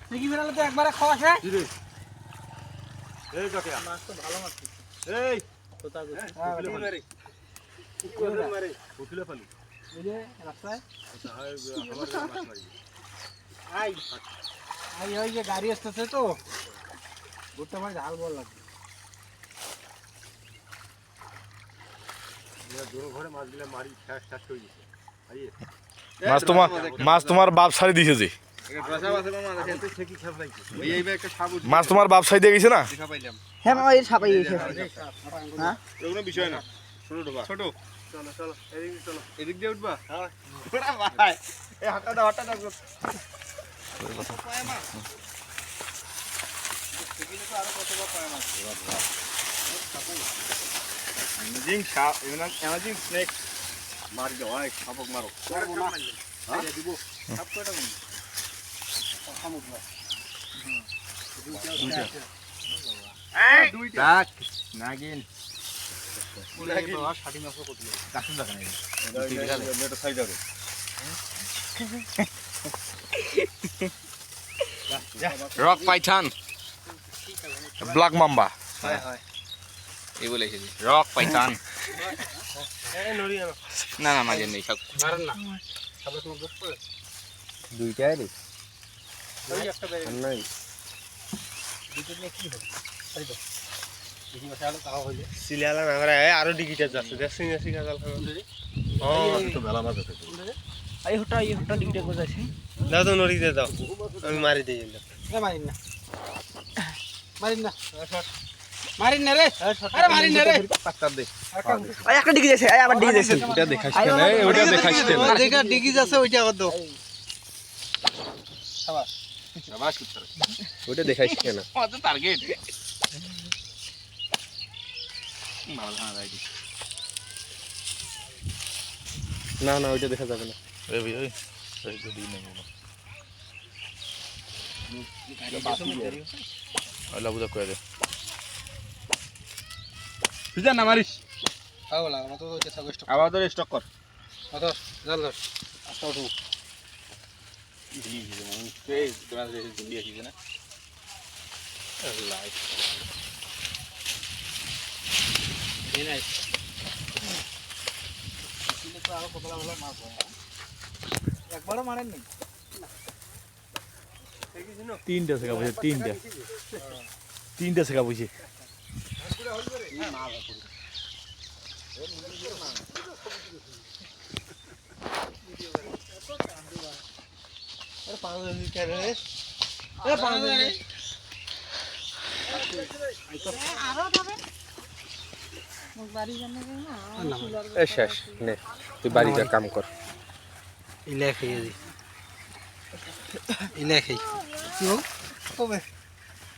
ঠিকই বেরালে তো একবারে খাওয়া শেষ। এই কাকা মাছ তো ভালো মাছ। এই কোথা কোথা মারে মারে উঠলে পালি বুঝে রাস্তায় আচ্ছা হয় আমার মাছ মারি আই আই ওই যে গাড়ি আসতেছে তো গোটা মাছ ঝাল বল লাগবে। আমরা দূর ঘরে মাছগুলো মারি শেষ শেষ হয়ে গেছে আইয়ে মাছ তোমার বাপ ছাড়ি দিয়েছে যে মাছ তোমার বাপ ছাড়ি দিয়ে গেছে না। হ্যাঁ মামা এই ছাপাই গেছে। হ্যাঁ কোনো বিষয় না ছোট ঢোকা ছোট চলো চলো এদিক চলো এদিক দিয়ে উঠবা হ্যাঁ ওরা ভাই এই হাঁটা দাও Amazing shark, amazing snake. Mari jawa, sapok maro. Hah? Dibo. Sapko eta kono. Samudra. Duita. Tak, nagin. Ulai bawa 60 মাছ কত লাগে? কাছে দেখা নাই। এটা সাইড হবে। Rock Python, black mamba. হয় হয়। এই বলেছে রক পাইথন। এই নড়ি আনো। না না মাঝে নেই সব। মারেন না তারপরে তোমার গোস করে দুইটাই রে। ওই একটা বেরে নাই। দুটো নিয়ে কি হবে তাই তো দেখি মাছ আলো তাও হইলে সিলালা না করে আরো ডিগিটা যাচ্ছে দেখছিস না সিগা জাল খান ও তো মেলা মাছ আছে এই হটা ডিগিটা কোজ আছে দাও তো নড়ি দে দাও আমি মারি দেই এ মারিন না মারিন না রে আরে মারিন না রে পাত্তা দে এই একটা ডিগি আছে এই আবার ডিগি আছে ওটা দেখাইছ না ওটা দেখাইছ না যেটা ডিগি আছে ওইটা কত শাবাশ শাবাশ কুত্তর ওটা দেখাইছ না ও তো টার্গেট মাল খানা দাইছি না না ওইটা দেখা যাবে না এই ভাই এই তো দিই না কোনো আল্লাহ বুঝা কই দে তুই না মারিস আও লাগা মত তো চেষ্টা করছ আবার তো স্টক কর কত জল ধর আস্তে উঠু দিলি যে মন এই তোরা যে দিলি আসিস না আল্লাহ এই নাই দিলে তো আরো কতলা ভালো মাছ হয় একবারও মারেন নি তিনটা শেখা বসে তিনটা শেখা বসে শেষ নে তুই বাড়িতে কাম কর ইলে খাইয়ে দি ইলে খাই কি হল কবে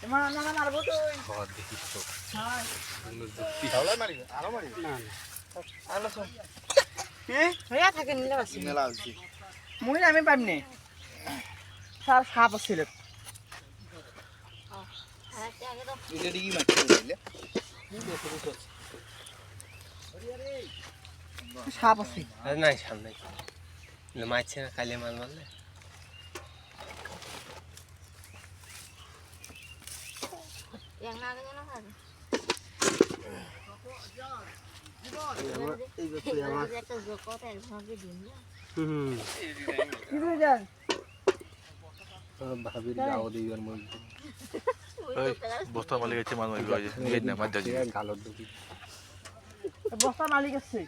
তোমার নাম মারবো তো বহুত দেখিস তো তাহলে মারিবে আরো মারিবে না আলো সব হইয়া থাকে নিলে বাসি মেলা আলছি মুই আমি পাইমনে সার সাপ আছিল এটা দিকে মারতে দিলে সাপ আছে নাই সামনে মারছে না কালে মাল মারলে ভাবির গাও দিবার মধ্যে বস্তা মালিক আছে মানুষ নিয়ে না মাঝে গালত ঢুকি বস্তা মালিক আছে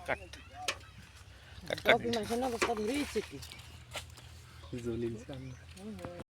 কাট বস্তা ধরেইছে কি জলিল